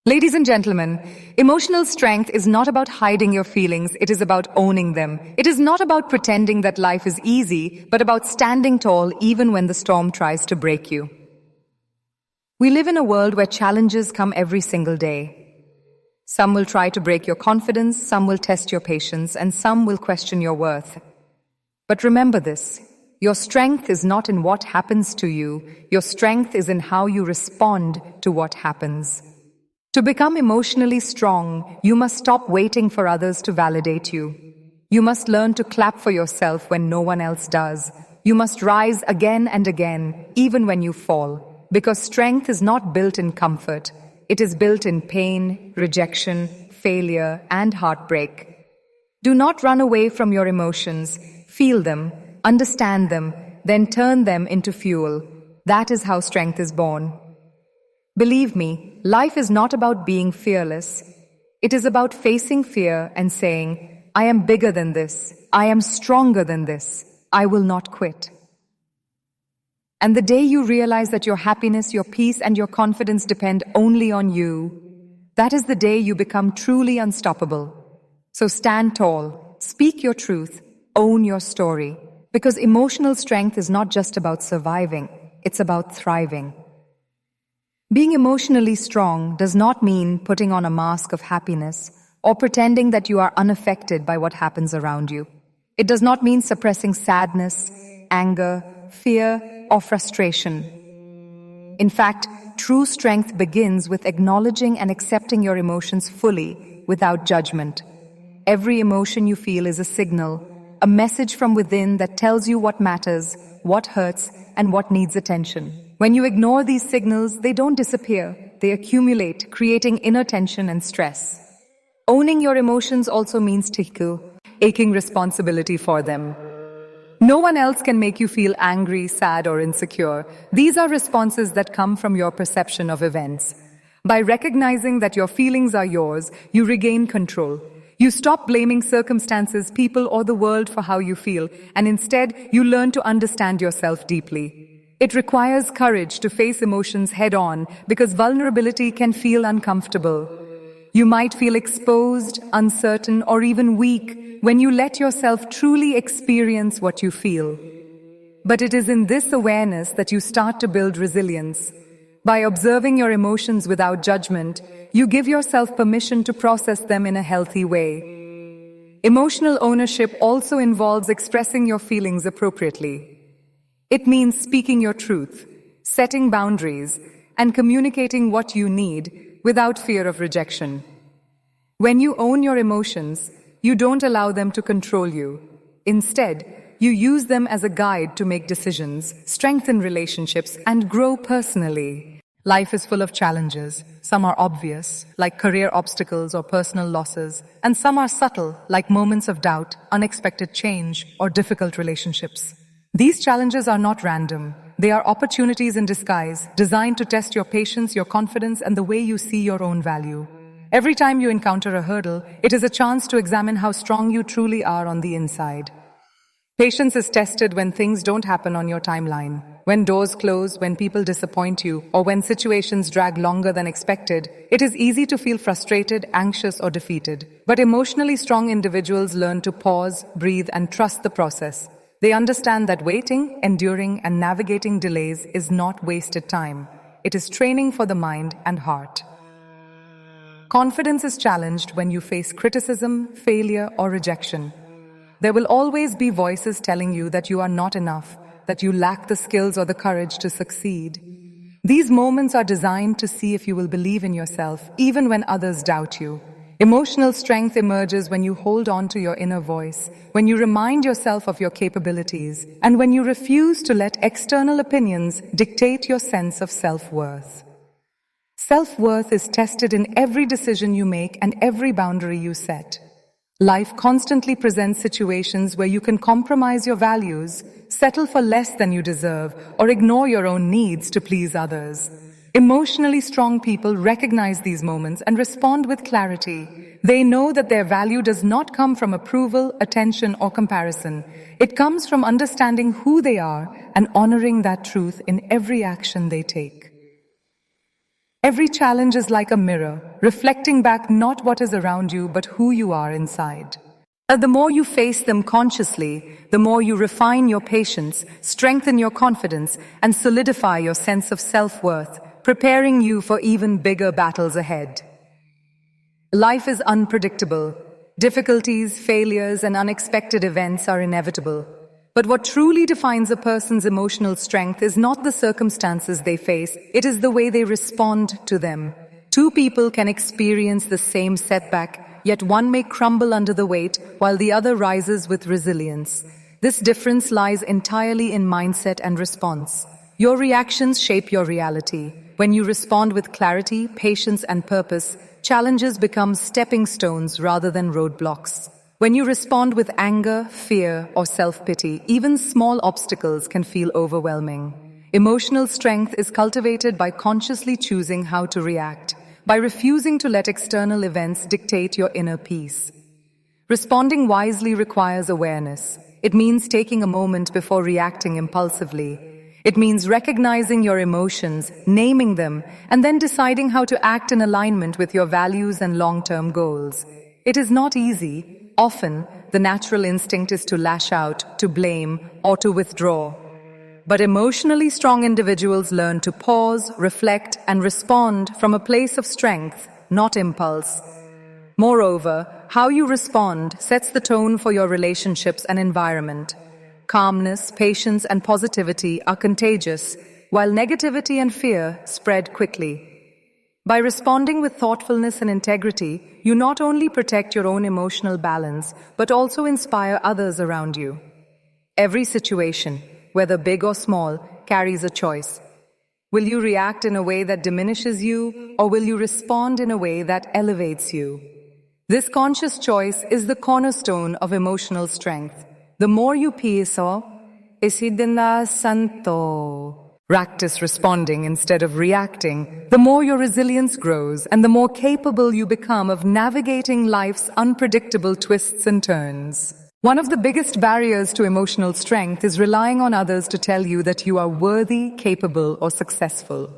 Ladies and gentlemen, emotional strength is not about hiding your feelings, it is about owning them. It is not about pretending that life is easy, but about standing tall even when the storm tries to break you. We live in a world where challenges come every single day. Some will try to break your confidence, some will test your patience, and some will question your worth. But remember this, your strength is not in what happens to you, your strength is in how you respond to what happens. To become emotionally strong, you must stop waiting for others to validate you. You must learn to clap for yourself when no one else does. You must rise again and again, even when you fall, because strength is not built in comfort. It is built in pain, rejection, failure, and heartbreak. Do not run away from your emotions. Feel them, understand them, then turn them into fuel. That is how strength is born. Believe me, life is not about being fearless. It is about facing fear and saying, I am bigger than this. I am stronger than this. I will not quit. And the day you realize that your happiness, your peace, and your confidence depend only on you, that is the day you become truly unstoppable. So stand tall, speak your truth, own your story, because emotional strength is not just about surviving, it's about thriving. Being emotionally strong does not mean putting on a mask of happiness or pretending that you are unaffected by what happens around you. It does not mean suppressing sadness, anger, fear, or frustration. In fact, true strength begins with acknowledging and accepting your emotions fully, without judgment. Every emotion you feel is a signal, a message from within that tells you what matters, what hurts, and what needs attention. When you ignore these signals, they don't disappear, they accumulate, creating inner tension and stress. Owning your emotions also means taking responsibility for them. No one else can make you feel angry, sad, or insecure. These are responses that come from your perception of events. By recognizing that your feelings are yours, you regain control. You stop blaming circumstances, people, or the world for how you feel, and instead, you learn to understand yourself deeply. It requires courage to face emotions head-on because vulnerability can feel uncomfortable. You might feel exposed, uncertain, or even weak when you let yourself truly experience what you feel. But it is in this awareness that you start to build resilience. By observing your emotions without judgment, you give yourself permission to process them in a healthy way. Emotional ownership also involves expressing your feelings appropriately. It means speaking your truth, setting boundaries, and communicating what you need without fear of rejection. When you own your emotions, you don't allow them to control you. Instead, you use them as a guide to make decisions, strengthen relationships, and grow personally. Life is full of challenges. Some are obvious, like career obstacles or personal losses, and some are subtle, like moments of doubt, unexpected change, or difficult relationships. These challenges are not random. They are opportunities in disguise, designed to test your patience, your confidence, and the way you see your own value. Every time you encounter a hurdle, it is a chance to examine how strong you truly are on the inside. Patience is tested when things don't happen on your timeline, when doors close, when people disappoint you, or when situations drag longer than expected. It is easy to feel frustrated, anxious, or defeated. But emotionally strong individuals learn to pause, breathe, and trust the process. They understand that waiting, enduring, and navigating delays is not wasted time. It is training for the mind and heart. Confidence is challenged when you face criticism, failure, or rejection. There will always be voices telling you that you are not enough, that you lack the skills or the courage to succeed. These moments are designed to see if you will believe in yourself, even when others doubt you. Emotional strength emerges when you hold on to your inner voice, when you remind yourself of your capabilities, and when you refuse to let external opinions dictate your sense of self-worth. Self-worth is tested in every decision you make and every boundary you set. Life constantly presents situations where you can compromise your values, settle for less than you deserve, or ignore your own needs to please others. Emotionally strong people recognize these moments and respond with clarity. They know that their value does not come from approval, attention, or comparison. It comes from understanding who they are and honoring that truth in every action they take. Every challenge is like a mirror, reflecting back not what is around you, but who you are inside. The more you face them consciously, the more you refine your patience, strengthen your confidence, and solidify your sense of self-worth, preparing you for even bigger battles ahead. Life is unpredictable. Difficulties, failures, and unexpected events are inevitable. But what truly defines a person's emotional strength is not the circumstances they face, it is the way they respond to them. Two people can experience the same setback, yet one may crumble under the weight while the other rises with resilience. This difference lies entirely in mindset and response. Your reactions shape your reality. When you respond with clarity, patience, and purpose, challenges become stepping stones rather than roadblocks. When you respond with anger, fear, or self-pity, even small obstacles can feel overwhelming. Emotional strength is cultivated by consciously choosing how to react, by refusing to let external events dictate your inner peace. Responding wisely requires awareness. It means taking a moment before reacting impulsively. It means recognizing your emotions, naming them, and then deciding how to act in alignment with your values and long-term goals. It is not easy. Often, the natural instinct is to lash out, to blame, or to withdraw. But emotionally strong individuals learn to pause, reflect, and respond from a place of strength, not impulse. Moreover, how you respond sets the tone for your relationships and environment. Calmness, patience, and positivity are contagious, while negativity and fear spread quickly. By responding with thoughtfulness and integrity, you not only protect your own emotional balance, but also inspire others around you. Every situation, whether big or small, carries a choice. Will you react in a way that diminishes you, or will you respond in a way that elevates you? This conscious choice is the cornerstone of emotional strength. The more you pienso, Isidina Santo. Practice responding instead of reacting, the more your resilience grows and the more capable you become of navigating life's unpredictable twists and turns. One of the biggest barriers to emotional strength is relying on others to tell you that you are worthy, capable, or successful.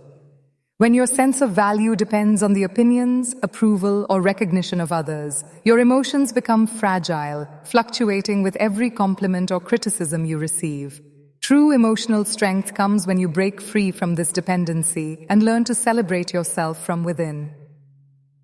When your sense of value depends on the opinions, approval, or recognition of others, your emotions become fragile, fluctuating with every compliment or criticism you receive. True emotional strength comes when you break free from this dependency and learn to celebrate yourself from within.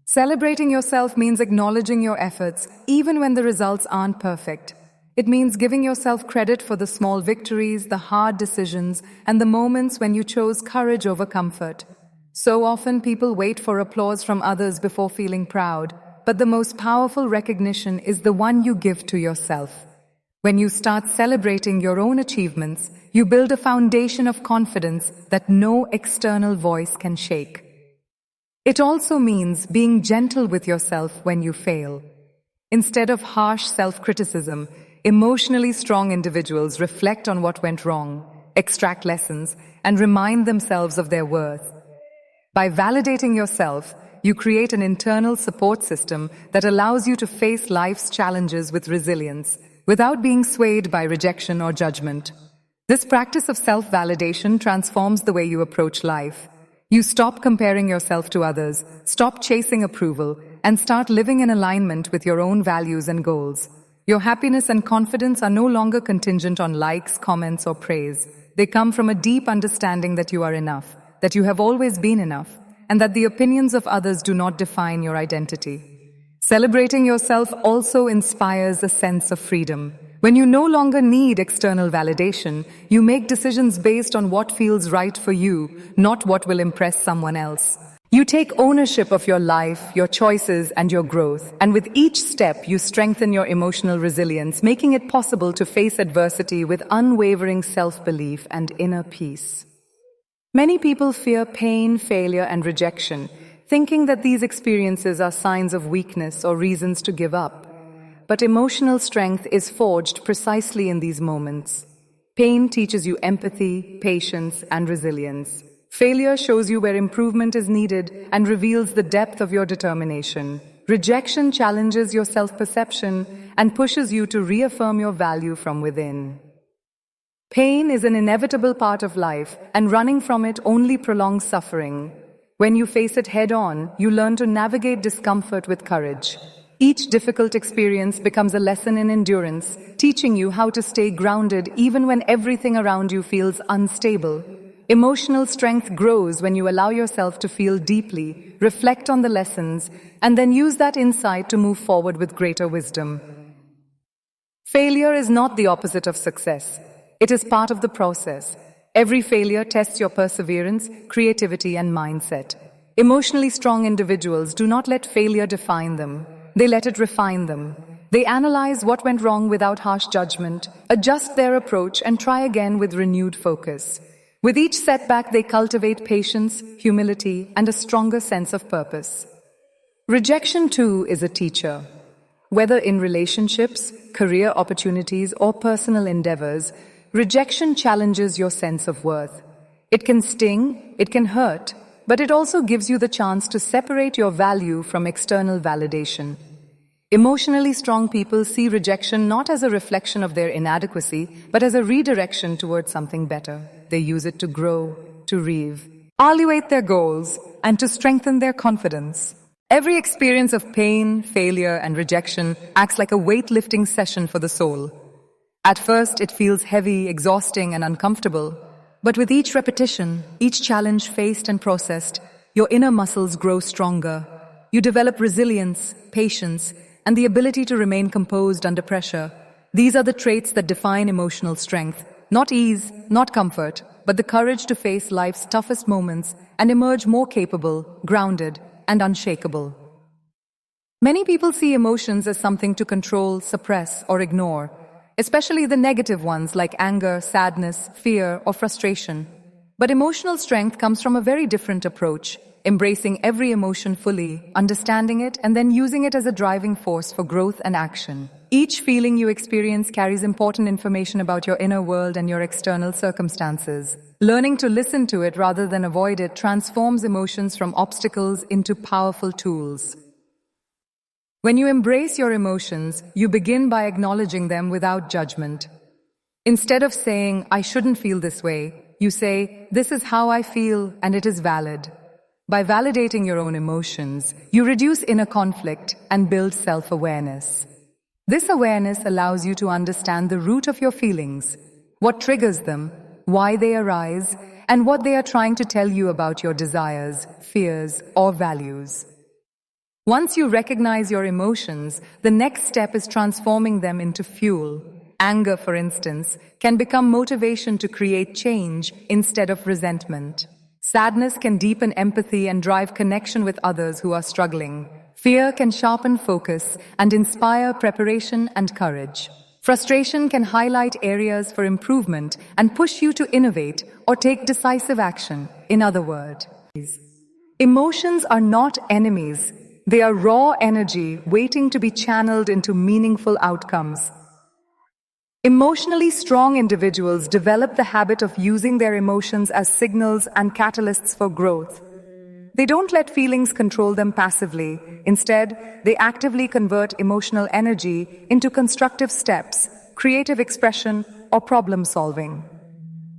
Celebrating yourself means acknowledging your efforts, even when the results aren't perfect. It means giving yourself credit for the small victories, the hard decisions, and the moments when you chose courage over comfort. So often people wait for applause from others before feeling proud, but the most powerful recognition is the one you give to yourself. When you start celebrating your own achievements, you build a foundation of confidence that no external voice can shake. It also means being gentle with yourself when you fail. Instead of harsh self-criticism, emotionally strong individuals reflect on what went wrong, extract lessons, and remind themselves of their worth. By validating yourself, you create an internal support system that allows you to face life's challenges with resilience, without being swayed by rejection or judgment. This practice of self-validation transforms the way you approach life. You stop comparing yourself to others, stop chasing approval, and start living in alignment with your own values and goals. Your happiness and confidence are no longer contingent on likes, comments, or praise. They come from a deep understanding that you are enough, that you have always been enough, and that the opinions of others do not define your identity. Celebrating yourself also inspires a sense of freedom. When you no longer need external validation, you make decisions based on what feels right for you, not what will impress someone else. You take ownership of your life, your choices, and your growth, and with each step you strengthen your emotional resilience, making it possible to face adversity with unwavering self-belief and inner peace. Many people fear pain, failure, and rejection, thinking that these experiences are signs of weakness or reasons to give up. But emotional strength is forged precisely in these moments. Pain teaches you empathy, patience, and resilience. Failure shows you where improvement is needed and reveals the depth of your determination. Rejection challenges your self-perception and pushes you to reaffirm your value from within. Pain is an inevitable part of life, and running from it only prolongs suffering. When you face it head-on, you learn to navigate discomfort with courage. Each difficult experience becomes a lesson in endurance, teaching you how to stay grounded even when everything around you feels unstable. Emotional strength grows when you allow yourself to feel deeply, reflect on the lessons, and then use that insight to move forward with greater wisdom. Failure is not the opposite of success. It is part of the process. Every failure tests your perseverance, creativity, and mindset. Emotionally strong individuals do not let failure define them. They let it refine them. They analyze what went wrong without harsh judgment, adjust their approach, and try again with renewed focus. With each setback, they cultivate patience, humility, and a stronger sense of purpose. Rejection, too, is a teacher. Whether in relationships, career opportunities, or personal endeavors, rejection challenges your sense of worth. It can sting, it can hurt, but it also gives you the chance to separate your value from external validation. Emotionally strong people see rejection not as a reflection of their inadequacy, but as a redirection towards something better. They use it to grow, to evaluate their goals, and to strengthen their confidence. Every experience of pain, failure, and rejection acts like a weightlifting session for the soul. At first, it feels heavy, exhausting, and uncomfortable. But with each repetition, each challenge faced and processed, your inner muscles grow stronger. You develop resilience, patience, and the ability to remain composed under pressure. These are the traits that define emotional strength. Not ease, not comfort, but the courage to face life's toughest moments and emerge more capable, grounded, and unshakable. Many people see emotions as something to control, suppress, or ignore, especially the negative ones like anger, sadness, fear, or frustration. But emotional strength comes from a very different approach, embracing every emotion fully, understanding it, and then using it as a driving force for growth and action. Each feeling you experience carries important information about your inner world and your external circumstances. Learning to listen to it rather than avoid it transforms emotions from obstacles into powerful tools. When you embrace your emotions, you begin by acknowledging them without judgment. Instead of saying, "I shouldn't feel this way," you say, "This is how I feel and it is valid." By validating your own emotions, you reduce inner conflict and build self-awareness. This awareness allows you to understand the root of your feelings, what triggers them, why they arise, and what they are trying to tell you about your desires, fears, or values. Once you recognize your emotions, the next step is transforming them into fuel. Anger, for instance, can become motivation to create change instead of resentment. Sadness can deepen empathy and drive connection with others who are struggling. Fear can sharpen focus and inspire preparation and courage. Frustration can highlight areas for improvement and push you to innovate or take decisive action. In other words, emotions are not enemies. They are raw energy waiting to be channeled into meaningful outcomes. Emotionally strong individuals develop the habit of using their emotions as signals and catalysts for growth. They don't let feelings control them passively. Instead, they actively convert emotional energy into constructive steps, creative expression, or problem solving.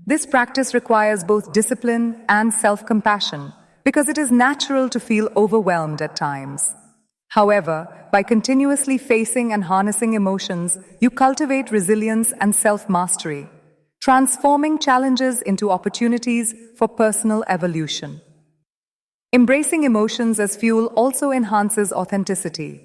This practice requires both discipline and self-compassion because it is natural to feel overwhelmed at times. However, by continuously facing and harnessing emotions, you cultivate resilience and self-mastery, transforming challenges into opportunities for personal evolution. Embracing emotions as fuel also enhances authenticity.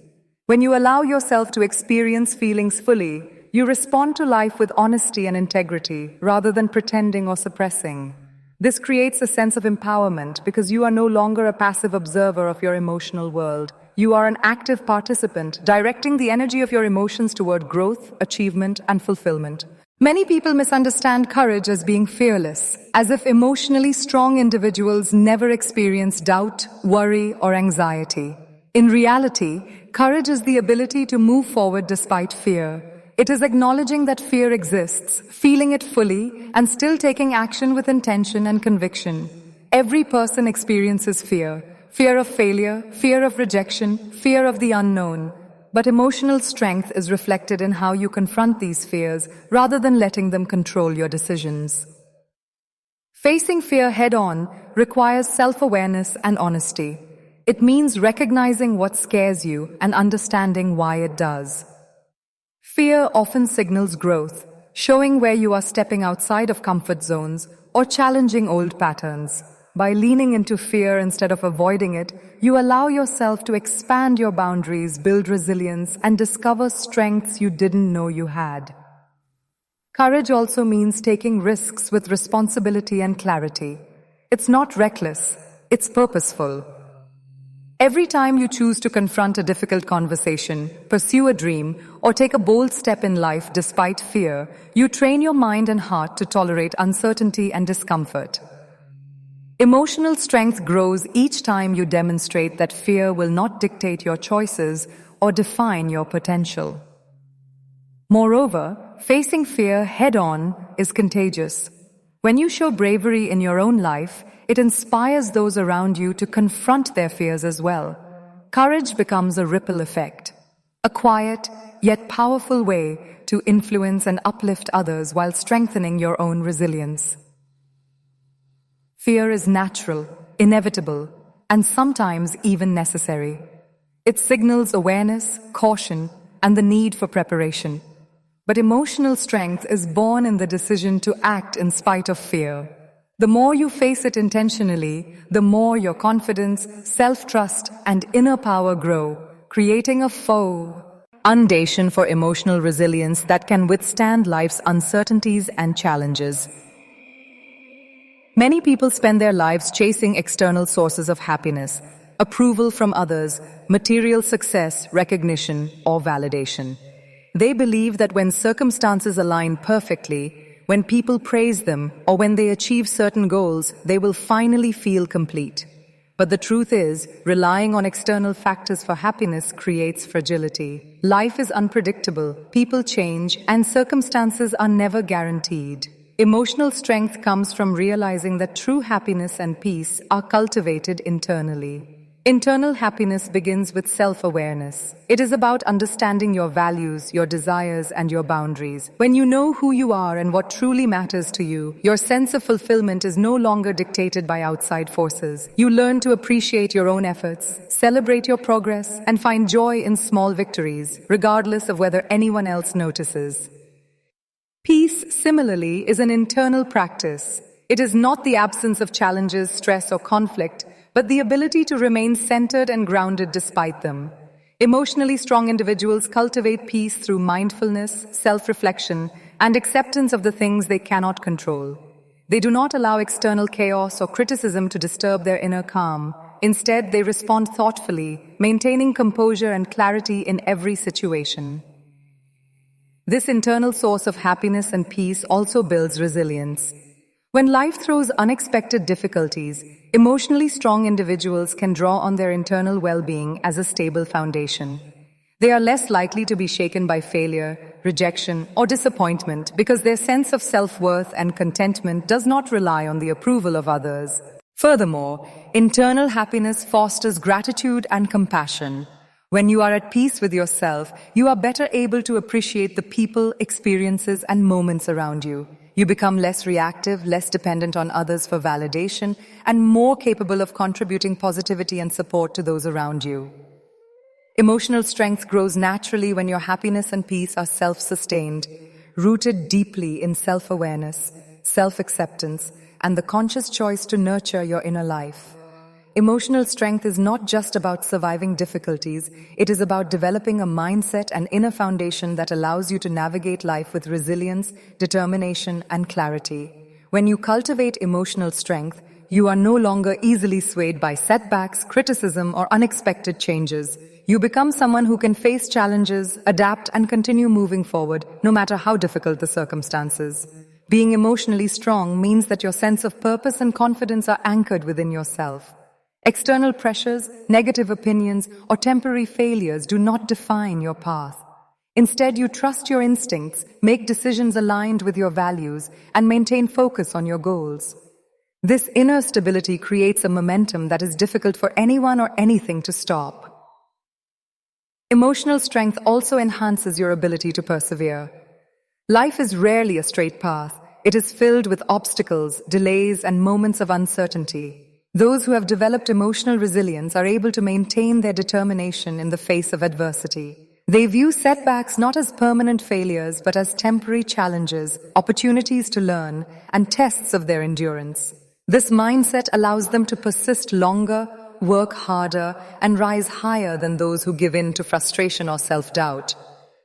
When you allow yourself to experience feelings fully, you respond to life with honesty and integrity rather than pretending or suppressing. This creates a sense of empowerment because you are no longer a passive observer of your emotional world. You are an active participant, directing the energy of your emotions toward growth, achievement, and fulfillment. Many people misunderstand courage as being fearless, as if emotionally strong individuals never experience doubt, worry, or anxiety. In reality, courage is the ability to move forward despite fear. It is acknowledging that fear exists, feeling it fully, and still taking action with intention and conviction. Every person experiences fear. Fear of failure, fear of rejection, fear of the unknown. But emotional strength is reflected in how you confront these fears rather than letting them control your decisions. Facing fear head-on requires self-awareness and honesty. It means recognizing what scares you and understanding why it does. Fear often signals growth, showing where you are stepping outside of comfort zones or challenging old patterns. By leaning into fear instead of avoiding it, you allow yourself to expand your boundaries, build resilience, and discover strengths you didn't know you had. Courage also means taking risks with responsibility and clarity. It's not reckless, it's purposeful. Every time you choose to confront a difficult conversation, pursue a dream, or take a bold step in life despite fear, you train your mind and heart to tolerate uncertainty and discomfort. Emotional strength grows each time you demonstrate that fear will not dictate your choices or define your potential. Moreover, facing fear head-on is contagious. When you show bravery in your own life, it inspires those around you to confront their fears as well. Courage becomes a ripple effect, a quiet yet powerful way to influence and uplift others while strengthening your own resilience. Fear is natural, inevitable, and sometimes even necessary. It signals awareness, caution, and the need for preparation. But emotional strength is born in the decision to act in spite of fear. The more you face it intentionally, the more your confidence, self-trust, and inner power grow, creating a foundation for emotional resilience that can withstand life's uncertainties and challenges. Many people spend their lives chasing external sources of happiness, approval from others, material success, recognition, or validation. They believe that when circumstances align perfectly, when people praise them, or when they achieve certain goals, they will finally feel complete. But the truth is, relying on external factors for happiness creates fragility. Life is unpredictable, people change, and circumstances are never guaranteed. Emotional strength comes from realizing that true happiness and peace are cultivated internally. Internal happiness begins with self-awareness. It is about understanding your values, your desires, and your boundaries. When you know who you are and what truly matters to you, your sense of fulfillment is no longer dictated by outside forces. You learn to appreciate your own efforts, celebrate your progress, and find joy in small victories, regardless of whether anyone else notices. Peace, similarly, is an internal practice. It is not the absence of challenges, stress, or conflict, but the ability to remain centered and grounded despite them. Emotionally strong individuals cultivate peace through mindfulness, self-reflection, and acceptance of the things they cannot control. They do not allow external chaos or criticism to disturb their inner calm. Instead, they respond thoughtfully, maintaining composure and clarity in every situation. This internal source of happiness and peace also builds resilience. When life throws unexpected difficulties, emotionally strong individuals can draw on their internal well-being as a stable foundation. They are less likely to be shaken by failure, rejection, or disappointment because their sense of self-worth and contentment does not rely on the approval of others. Furthermore, internal happiness fosters gratitude and compassion. When you are at peace with yourself, you are better able to appreciate the people, experiences, and moments around you. You become less reactive, less dependent on others for validation, and more capable of contributing positivity and support to those around you. Emotional strength grows naturally when your happiness and peace are self-sustained, rooted deeply in self-awareness, self-acceptance, and the conscious choice to nurture your inner life. Emotional strength is not just about surviving difficulties, it is about developing a mindset and inner foundation that allows you to navigate life with resilience, determination, and clarity. When you cultivate emotional strength, you are no longer easily swayed by setbacks, criticism, or unexpected changes. You become someone who can face challenges, adapt, and continue moving forward, no matter how difficult the circumstances. Being emotionally strong means that your sense of purpose and confidence are anchored within yourself. External pressures, negative opinions, or temporary failures do not define your path. Instead, you trust your instincts, make decisions aligned with your values, and maintain focus on your goals. This inner stability creates a momentum that is difficult for anyone or anything to stop. Emotional strength also enhances your ability to persevere. Life is rarely a straight path. It is filled with obstacles, delays, and moments of uncertainty. Those who have developed emotional resilience are able to maintain their determination in the face of adversity. They view setbacks not as permanent failures but as temporary challenges, opportunities to learn, and tests of their endurance. This mindset allows them to persist longer, work harder, and rise higher than those who give in to frustration or self-doubt.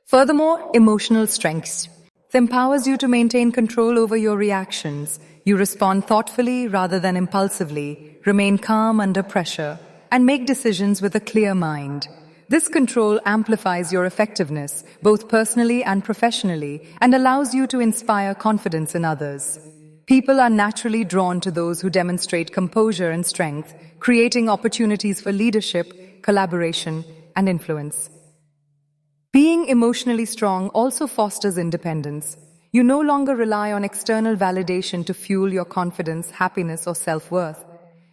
Furthermore, emotional strength empowers you to maintain control over your reactions. You respond thoughtfully rather than impulsively, remain calm under pressure, and make decisions with a clear mind. This control amplifies your effectiveness, both personally and professionally, and allows you to inspire confidence in others. People are naturally drawn to those who demonstrate composure and strength, creating opportunities for leadership, collaboration, and influence. Being emotionally strong also fosters independence. You no longer rely on external validation to fuel your confidence, happiness, or self-worth.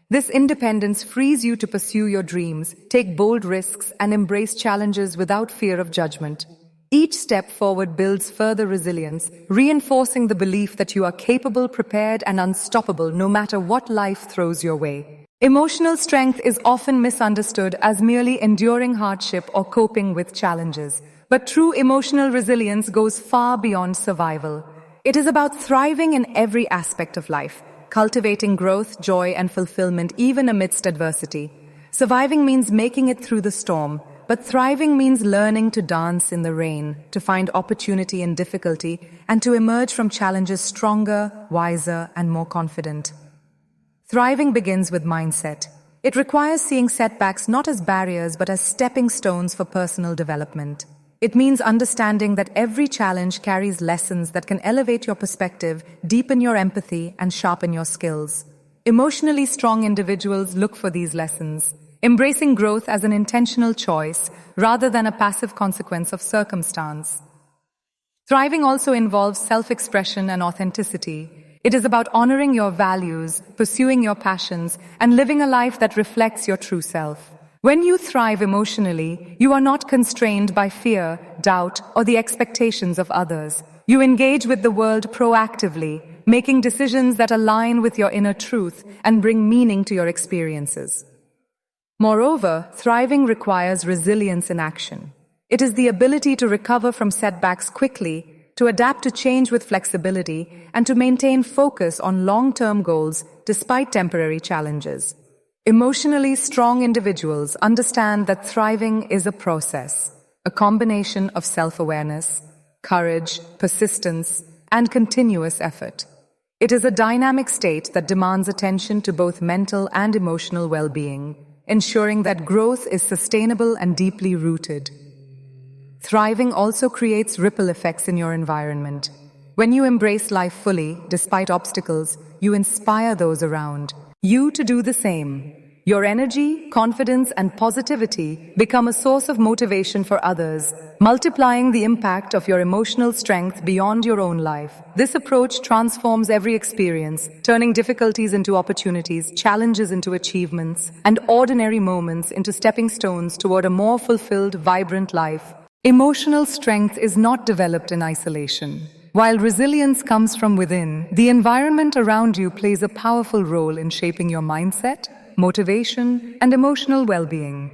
This independence frees you to pursue your dreams, take bold risks, and embrace challenges without fear of judgment. Each step forward builds further resilience, reinforcing the belief that you are capable, prepared, and unstoppable no matter what life throws your way. Emotional strength is often misunderstood as merely enduring hardship or coping with challenges. But true emotional resilience goes far beyond survival. It is about thriving in every aspect of life, cultivating growth, joy, and fulfillment even amidst adversity. Surviving means making it through the storm, but thriving means learning to dance in the rain, to find opportunity in difficulty, and to emerge from challenges stronger, wiser, and more confident. Thriving begins with mindset. It requires seeing setbacks not as barriers but as stepping stones for personal development. It means understanding that every challenge carries lessons that can elevate your perspective, deepen your empathy, and sharpen your skills. Emotionally strong individuals look for these lessons, embracing growth as an intentional choice rather than a passive consequence of circumstance. Thriving also involves self-expression and authenticity. It is about honoring your values, pursuing your passions, and living a life that reflects your true self. When you thrive emotionally, you are not constrained by fear, doubt, or the expectations of others. You engage with the world proactively, making decisions that align with your inner truth and bring meaning to your experiences. Moreover, thriving requires resilience in action. It is the ability to recover from setbacks quickly, to adapt to change with flexibility, and to maintain focus on long-term goals despite temporary challenges. Emotionally strong individuals understand that thriving is a process, a combination of self-awareness, courage, persistence, and continuous effort. It is a dynamic state that demands attention to both mental and emotional well-being, ensuring that growth is sustainable and deeply rooted. Thriving also creates ripple effects in your environment. When you embrace life fully, despite obstacles, you inspire those around you to do the same. Your energy, confidence, and positivity become a source of motivation for others, multiplying the impact of your emotional strength beyond your own life. This approach transforms every experience, turning difficulties into opportunities, challenges into achievements, and ordinary moments into stepping stones toward a more fulfilled, vibrant life. Emotional strength is not developed in isolation. While resilience comes from within, the environment around you plays a powerful role in shaping your mindset, motivation, and emotional well-being.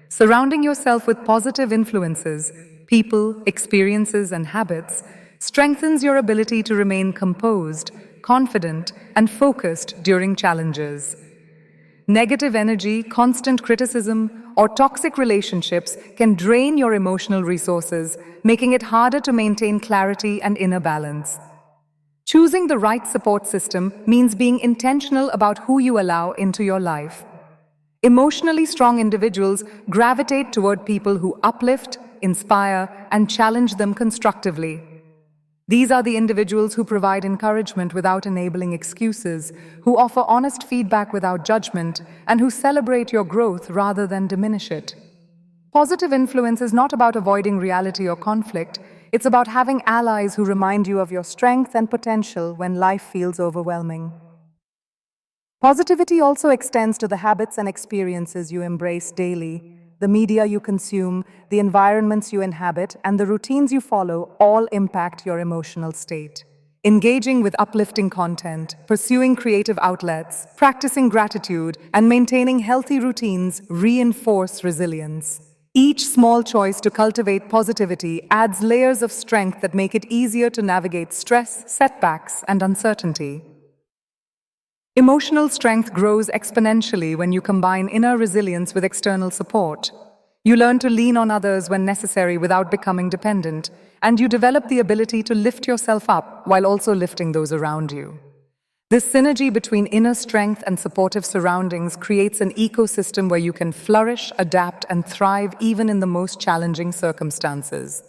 Surrounding yourself with positive influences, people, experiences, and habits strengthens your ability to remain composed, confident, and focused during challenges. Negative energy, constant criticism, or toxic relationships can drain your emotional resources, making it harder to maintain clarity and inner balance. Choosing the right support system means being intentional about who you allow into your life. Emotionally strong individuals gravitate toward people who uplift, inspire, and challenge them constructively. These are the individuals who provide encouragement without enabling excuses, who offer honest feedback without judgment, and who celebrate your growth rather than diminish it. Positive influence is not about avoiding reality or conflict. It's about having allies who remind you of your strength and potential when life feels overwhelming. Positivity also extends to the habits and experiences you embrace daily. The media you consume, the environments you inhabit, and the routines you follow all impact your emotional state. Engaging with uplifting content, pursuing creative outlets, practicing gratitude, and maintaining healthy routines reinforce resilience. Each small choice to cultivate positivity adds layers of strength that make it easier to navigate stress, setbacks, and uncertainty. Emotional strength grows exponentially when you combine inner resilience with external support. You learn to lean on others when necessary without becoming dependent, and you develop the ability to lift yourself up while also lifting those around you. This synergy between inner strength and supportive surroundings creates an ecosystem where you can flourish, adapt, and thrive even in the most challenging circumstances.